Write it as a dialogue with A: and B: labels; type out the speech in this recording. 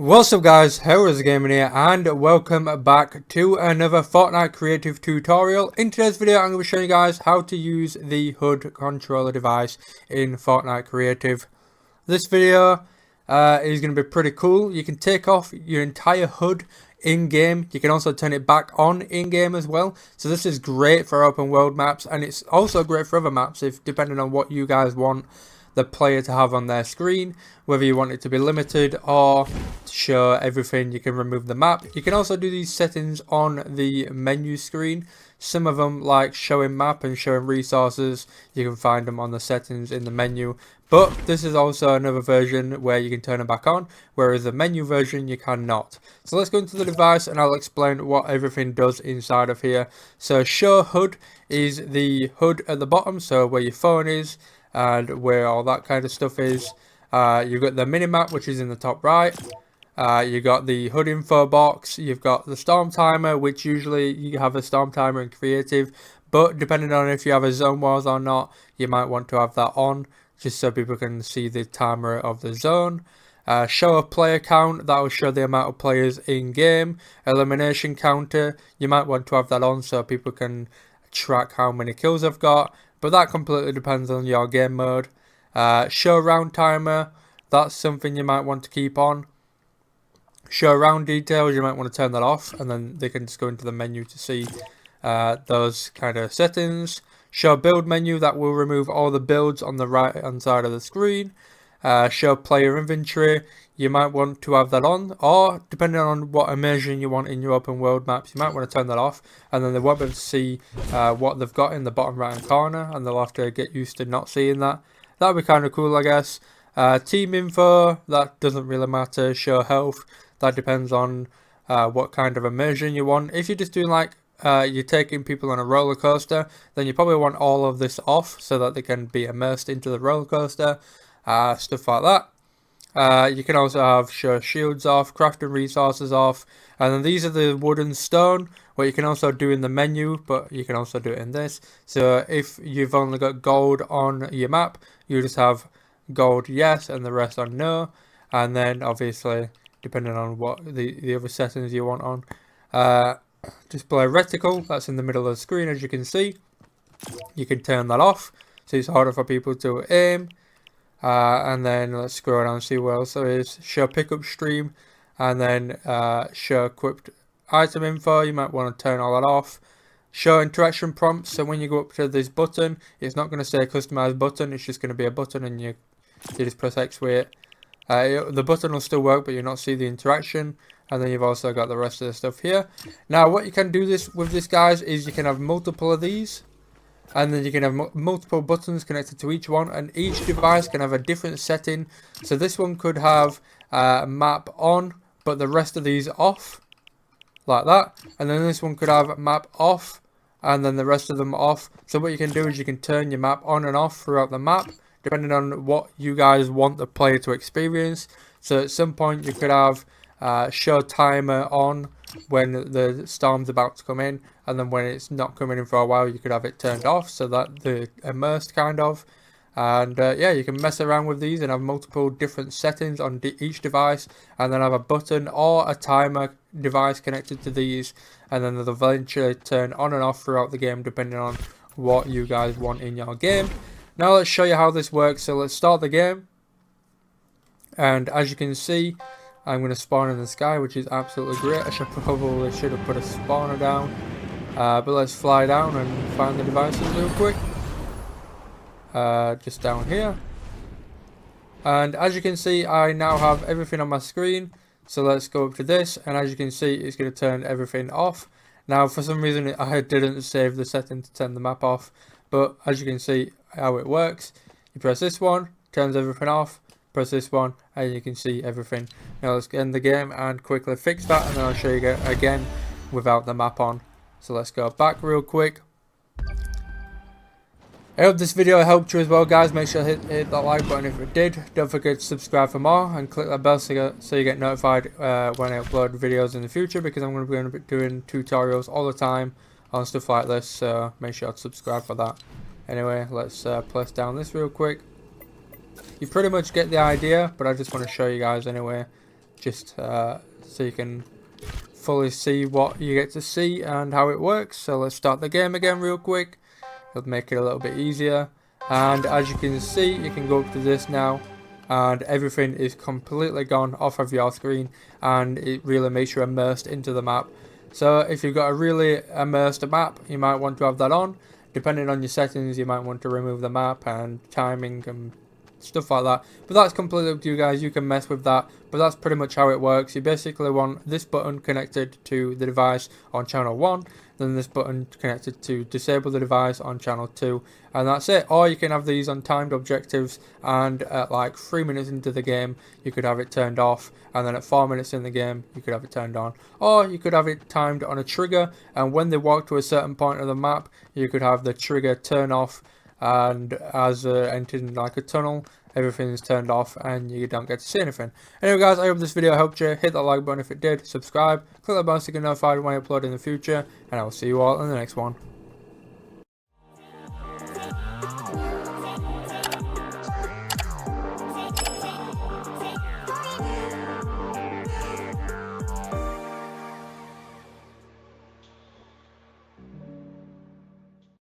A: What's up guys, Heroes Gaming here and welcome back to another Fortnite creative tutorial. In today's video I'm going to be showing you guys how to use the HUD controller device in Fortnite creative. This video is going to be pretty cool. You can take off your entire HUD in-game. You can also turn it back on in-game as well. So this is great for open world maps, and it's also great for other maps if depending on what you guys want the player to have on their screen, whether you want it to be limited or to show everything. You can remove the map. You can also do these settings on the menu screen. Some of them, like showing map and showing resources, you can find them on the settings in the menu, but this is also another version where you can turn them back on, whereas the menu version you cannot. So let's go into the device and I'll explain what everything does inside of here. So show HUD is the HUD at the bottom, so where your phone is and where all that kind of stuff is. You've got the minimap, which is in the top right. You've got the HUD info box. You've got the storm timer, which usually you have a storm timer in creative, but depending on if you have a zone wars or not, you might want to have that on just so people can see the timer of the zone. Show a player count, that will show the amount of players in game. Elimination counter, you might want to have that on so people can track how many kills they've got, but that completely depends on your game mode. Show round timer, that's something you might want to keep on. Show round details, you might want to turn that off, and then they can just go into the menu to see those kind of settings. Show build menu, that will remove all the builds on the right hand side of the screen. Show player inventory, you might want to have that on, or depending on what immersion you want in your open world maps, you might want to turn that off, and then they won't be able to see what they've got in the bottom right hand corner, and they'll have to get used to not seeing that. That'd be kind of cool, I guess. Team info, that doesn't really matter. Show health, that depends on what kind of immersion you want. If you're just doing like you're taking people on a roller coaster, then you probably want all of this off so that they can be immersed into the roller coaster. Stuff like that. You can also have show shields off, crafting resources off, and then these are the wood and stone, what you can also do in the menu, but you can also do it in this. So if you've only got gold on your map, you just have gold yes and the rest on no, and then obviously depending on what the other settings you want on. Display reticle, that's in the middle of the screen, as you can see. You can turn that off so it's harder for people to aim. And then let's scroll down and see what else there is. Show pickup stream, and then show equipped item info, you might want to turn all that off. Show interaction prompts, so when you go up to this button, it's not going to say customize button, it's just going to be a button and you just press X with it. The button will still work, but you'll not see the interaction. And then you've also got the rest of the stuff here. Now what you can do with this guys is you can have multiple of these, and then you can have multiple buttons connected to each one, and each device can have a different setting. So this one could have map on, but the rest of these off, like that. And then this one could have map off, and then the rest of them off. So what you can do is you can turn your map on and off throughout the map, depending on what you guys want the player to experience. So at some point you could have show timer on when the storm's about to come in, and then when it's not coming in for a while you could have it turned off so that they're immersed kind of. And yeah, you can mess around with these and have multiple different settings on each device, and then have a button or a timer device connected to these, and then they'll eventually turn on and off throughout the game depending on what you guys want in your game. Now let's show you how this works. So let's start the game, and as you can see, I'm going to spawn in the sky, which is absolutely great. I should have put a spawner down, but let's fly down and find the devices real quick. Just down here, and as you can see, I now have everything on my screen. So let's go up to this, and as you can see, it's going to turn everything off. Now for some reason I didn't save the setting to turn the map off, but as you can see how it works, you press this one, turns everything off. Press this one and you can see everything. Now let's end the game and quickly fix that, and then I'll show you again without the map on. So let's go back real quick. I hope this video helped you as well, guys. Make sure to hit that like button if it did. Don't forget to subscribe for more and click that bell so you get notified when I upload videos in the future, because I'm going to be doing tutorials all the time on stuff like this, so make sure to subscribe for that. Anyway, let's place down this real quick. You pretty much get the idea, but I just want to show you guys anyway, just so you can fully see what you get to see and how it works. So let's start the game again real quick. It'll make it a little bit easier, and as you can see, you can go up to this now and everything is completely gone off of your screen, and it really makes you immersed into the map. So if you've got a really immersed map, you might want to have that on. Depending on your settings, you might want to remove the map and timing and stuff like that, but that's completely up to you guys. You can mess with that, but that's pretty much how it works. You basically want this button connected to the device on channel 1, then this button connected to disable the device on channel 2, and that's it. Or you can have these on timed objectives, and at like 3 minutes into the game you could have it turned off, and then at 4 minutes in the game you could have it turned on. Or you could have it timed on a trigger, and when they walk to a certain point of the map you could have the trigger turn off, and as entering like a tunnel, everything is turned off and you don't get to see anything. Anyway guys, I hope this video helped you. Hit that like button if it did, subscribe, click that bell so you get notified when I upload in the future, and I will see you all in the next one.